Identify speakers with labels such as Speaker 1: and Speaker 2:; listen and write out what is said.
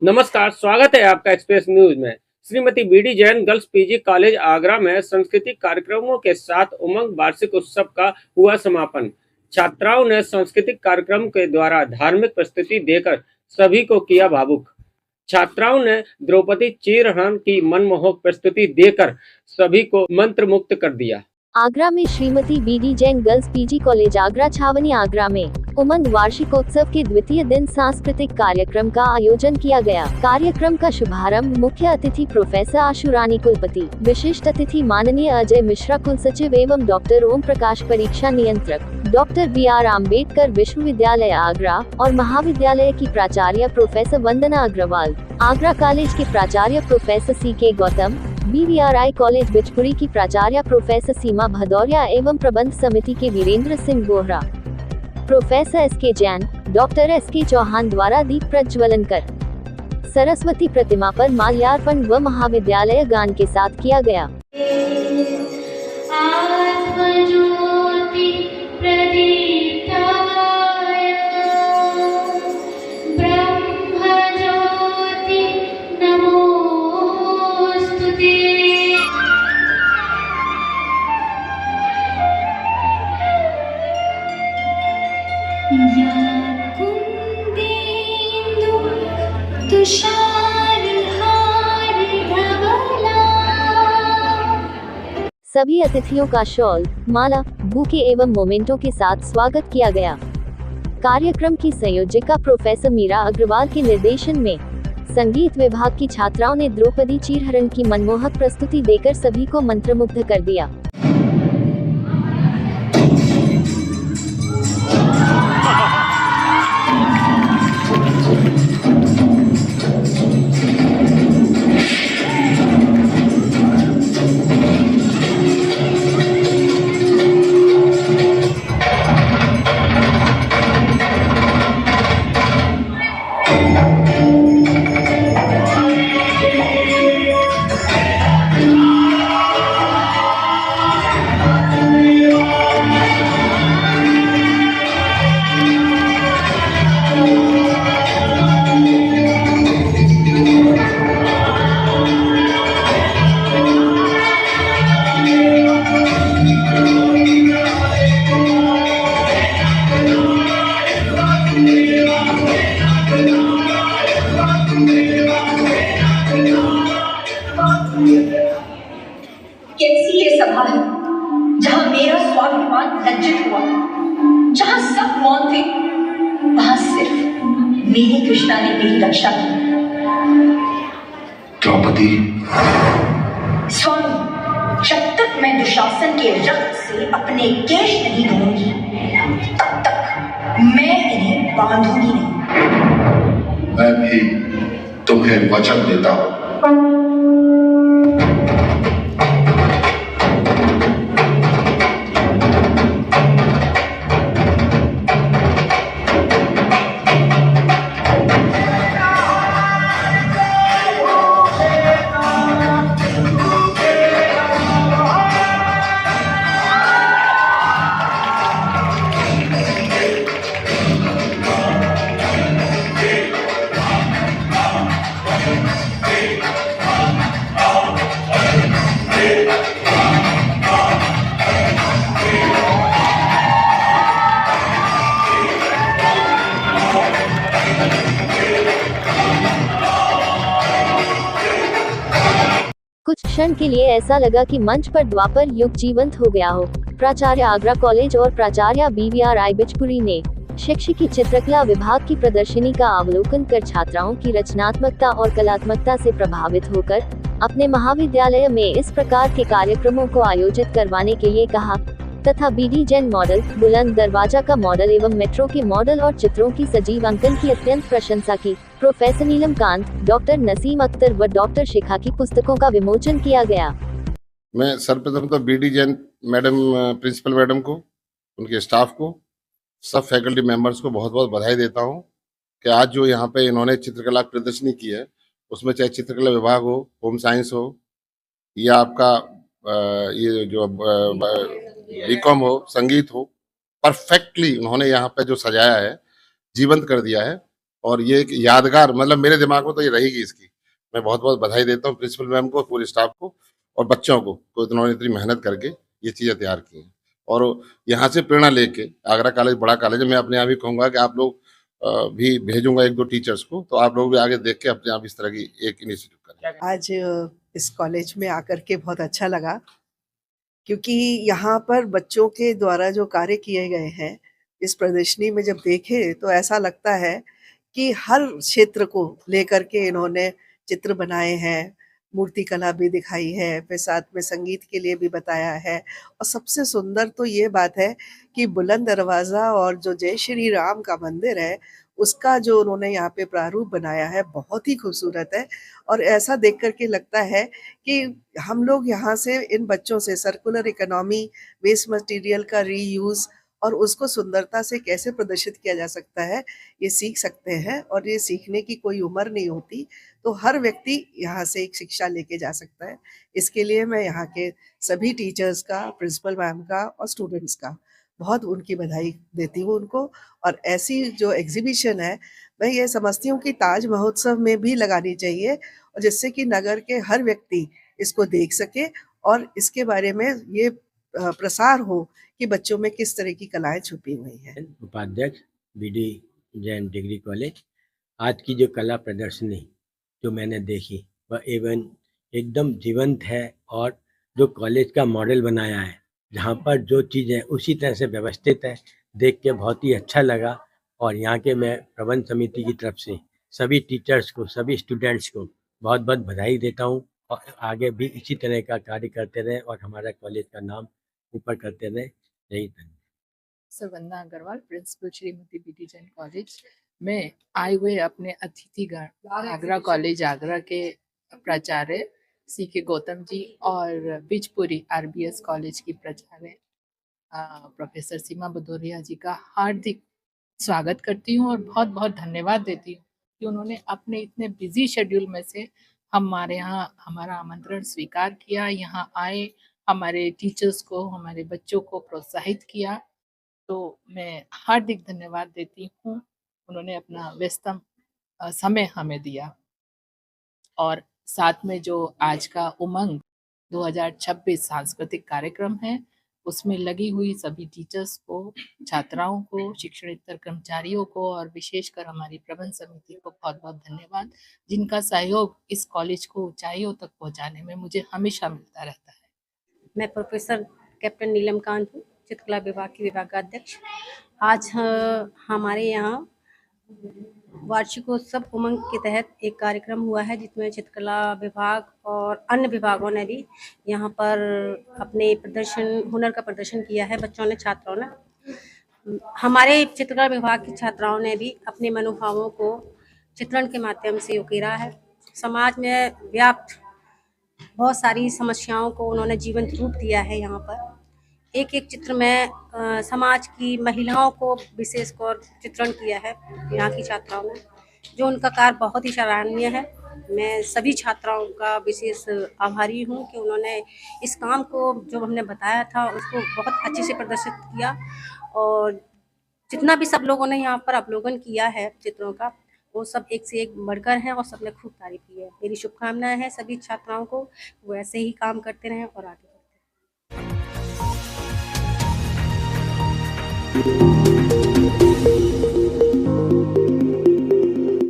Speaker 1: नमस्कार, स्वागत है आपका एक्सप्रेस न्यूज में। Shrimati BD Jain girls PG college Agra में सांस्कृतिक कार्यक्रमों के साथ उमंग वार्षिक उत्सव का हुआ समापन। छात्राओं ने सांस्कृतिक कार्यक्रम के द्वारा धार्मिक प्रस्तुति देकर सभी को किया भावुक। छात्राओं ने द्रौपदी चिरहरण की मनमोहक प्रस्तुति देकर सभी को मंत्रमुग्ध कर दिया।
Speaker 2: आगरा में Shrimati BD Jain girls PG college Agra छावनी आगरा में उमंग वार्षिकोत्सव के द्वितीय दिन सांस्कृतिक कार्यक्रम का आयोजन किया गया। कार्यक्रम का शुभारंभ मुख्य अतिथि प्रोफेसर आशु रानी कुलपति, विशिष्ट अतिथि माननीय अजय मिश्रा कुलसचिव एवं डॉक्टर ओम प्रकाश परीक्षा नियंत्रक, डॉक्टर BR आम्बेडकर विश्वविद्यालय आगरा और महाविद्यालय की प्राचार्य प्रोफेसर वंदना अग्रवाल, आगरा कॉलेज के प्राचार्य professor CK Gautam, BVRI college Bichpuri की प्राचार्य प्रोफेसर सीमा भदौरिया एवं प्रबंध समिति के Virendra Singh Bohra, professor SK Jain, doctor SK Chauhan द्वारा दीप प्रज्वलन कर सरस्वती प्रतिमा पर माल्यार्पण व महाविद्यालय गान के साथ किया गया। सभी अतिथियों का शॉल, माला, बुके एवं मोमेंटो के साथ स्वागत किया गया। कार्यक्रम की संयोजिका प्रोफेसर मीरा अग्रवाल के निर्देशन में संगीत विभाग की छात्राओं ने द्रौपदी चिरहरण की मनमोहक प्रस्तुति देकर सभी को मंत्रमुग्ध कर दिया।
Speaker 3: कैसी ये सभा है जहां मेरा स्वाभिमान लज्जित हुआ, जहां सब मौन थे, वहां सिर्फ मेरी कृष्णा ने मेरी रक्षा की।
Speaker 4: द्रौपदी,
Speaker 3: स्वामी, जब तक मैं दुशासन के रक्त से अपने केश नहीं धोऊंगी, तब तक मैं इन्हें बांधूंगी नहीं।
Speaker 4: मैं भी तुम्हें वचन देता हूं।
Speaker 2: कुछ क्षण के लिए ऐसा लगा कि मंच पर द्वापर युग जीवंत हो गया हो। प्राचार्य आगरा कॉलेज और प्राचार्य BVRI बिचपुरी ने शिक्षकी चित्रकला विभाग की प्रदर्शनी का अवलोकन कर छात्राओं की रचनात्मकता और कलात्मकता से प्रभावित होकर अपने महाविद्यालय में इस प्रकार के कार्यक्रमों को आयोजित करवाने के लिए कहा तथा बीडी जैन मॉडल, बुलंद दरवाजा का मॉडल एवं मेट्रो के मॉडल और चित्रों की सजीव अंकन की अत्यंत प्रशंसा की। प्रोफेसर नीलम कांत, डॉक्टर नसीम अख्तर व डॉक्टर शिखा की पुस्तकों का विमोचन किया गया।
Speaker 4: मैं सर्वप्रथम तो BD Jain madam, principal madam को, उनके स्टाफ को, सब फैकल्टी मेंबर्स को बहुत बहुत बधाई देता हूं कि आज जो यहाँ पे इन्होंने चित्रकला प्रदर्शनी की है, उसमें चाहे चित्रकला विभाग हो, होम साइंस हो या आपका ये जो बीकॉम हो, संगीत हो, परफेक्टली उन्होंने यहाँ पे जो सजाया है, जीवंत कर दिया है। और ये एक यादगार, मतलब मेरे दिमाग में तो ये रहेगी इसकी। मैं बहुत बहुत बधाई देता हूँ प्रिंसिपल मैम को, पूरे स्टाफ को और बच्चों को इन्होंने इतनी मेहनत करके ये चीज़ें तैयार की हैं। और यहाँ से प्रेरणा लेके आगरा कॉलेज बड़ा कॉलेज है, मैं अपने आप ही कहूँगा कि आप लोग भी भेजूंगा एक दो टीचर्स को, तो आप लोग भी आगे देख के अपने आप इस तरह की एक इनिशिएटिव करें।
Speaker 5: आज इस कॉलेज में आकर के बहुत अच्छा लगा, क्योंकि यहाँ पर बच्चों के द्वारा जो कार्य किए गए हैं, इस प्रदर्शनी में जब देखे तो ऐसा लगता है कि हर क्षेत्र को लेकर के इन्होंने चित्र बनाए हैं, मूर्ति कला भी दिखाई है, फिर साथ में संगीत के लिए भी बताया है। और सबसे सुंदर तो ये बात है कि बुलंद दरवाज़ा और जो जय श्री राम का मंदिर है, उसका जो उन्होंने यहाँ पे प्रारूप बनाया है, बहुत ही खूबसूरत है। और ऐसा देख कर के लगता है कि हम लोग यहाँ से इन बच्चों से सर्कुलर इकोनॉमी, वेस्ट मटेरियल का रीयूज़ और उसको सुंदरता से कैसे प्रदर्शित किया जा सकता है, ये सीख सकते हैं। और ये सीखने की कोई उम्र नहीं होती, तो हर व्यक्ति यहाँ से एक शिक्षा लेके जा सकता है। इसके लिए मैं यहाँ के सभी टीचर्स का, प्रिंसिपल मैम का और स्टूडेंट्स का बहुत उनकी बधाई देती हूँ उनको। और ऐसी जो एग्ज़िबिशन है, मैं ये समझती हूँ कि ताज महोत्सव में भी लगानी चाहिए, और जिससे कि नगर के हर व्यक्ति इसको देख सके और इसके बारे में ये प्रसार हो कि बच्चों में किस तरह की कलाएं छुपी हुई हैं।
Speaker 6: उपाध्यक्ष बीडी जैन डिग्री कॉलेज, आज की जो कला प्रदर्शनी जो मैंने देखी वह एवं एकदम जीवंत है, और जो कॉलेज का मॉडल बनाया है, जहाँ पर जो चीज़ है उसी तरह से व्यवस्थित है, देख के बहुत ही अच्छा लगा। और यहाँ के मैं प्रबंध समिति की तरफ से सभी टीचर्स को, सभी स्टूडेंट्स को बहुत बहुत बधाई देता हूँ, और आगे भी इसी तरह का कार्य करते रहें और हमारा कॉलेज का नाम ऊपर करते रहें। यही धन्यवाद।
Speaker 7: Vandana Agarwal, principal Shrimati BD Jain college में आए हुए अपने अतिथिगण आगरा कॉलेज आगरा के प्राचार्य सी के गौतम जी और बिजपुरी आरबीएस कॉलेज की प्राचार्य प्रोफेसर सीमा भदौरिया जी का हार्दिक स्वागत करती हूँ और बहुत बहुत धन्यवाद देती हूँ कि उन्होंने अपने इतने बिजी शेड्यूल में से हमारे यहाँ हमारा आमंत्रण स्वीकार किया, यहाँ आए, हमारे टीचर्स को, हमारे बच्चों को प्रोत्साहित किया। तो मैं हार्दिक धन्यवाद देती हूँ, उन्होंने अपना व्यस्तम समय हमें दिया। और साथ में जो आज का उमंग 2026 सांस्कृतिक कार्यक्रम है, उसमें लगी हुई सभी टीचर्स को, छात्राओं को, शिक्षणेतर कर्मचारियों को और विशेषकर हमारी प्रबंध समिति को बहुत बहुत धन्यवाद, जिनका सहयोग इस कॉलेज को ऊंचाइयों तक पहुंचाने में मुझे हमेशा मिलता रहता है।
Speaker 8: मैं प्रोफेसर कैप्टन नीलम कांत हूँ, चित्रकला विभाग की विभागाध्यक्ष। आज हमारे यहाँ वार्षिकोत्सव उमंग के तहत एक कार्यक्रम हुआ है, जिसमें चित्रकला विभाग और अन्य विभागों ने भी यहाँ पर अपने हुनर का प्रदर्शन किया है। बच्चों ने, छात्राओं ने, हमारे चित्रकला विभाग की छात्राओं ने भी अपने मनोभावों को चित्रण के माध्यम से उकेरा है। समाज में व्याप्त बहुत सारी समस्याओं को उन्होंने जीवंत रूप दिया है। यहाँ पर एक एक चित्र में समाज की महिलाओं को विशेषकर चित्रण किया है यहाँ की छात्राओं ने, जो उनका कार्य बहुत ही सराहनीय है। मैं सभी छात्राओं का विशेष आभारी हूँ कि उन्होंने इस काम को, जो हमने बताया था, उसको बहुत अच्छे से प्रदर्शित किया। और जितना भी सब लोगों ने यहाँ पर अवलोकन किया है चित्रों का, वो सब एक से एक बढ़कर हैं और सबने खूब तारीफ की है। मेरी शुभकामनाएं हैं सभी छात्राओं को, वो ऐसे ही काम करते रहें और आगे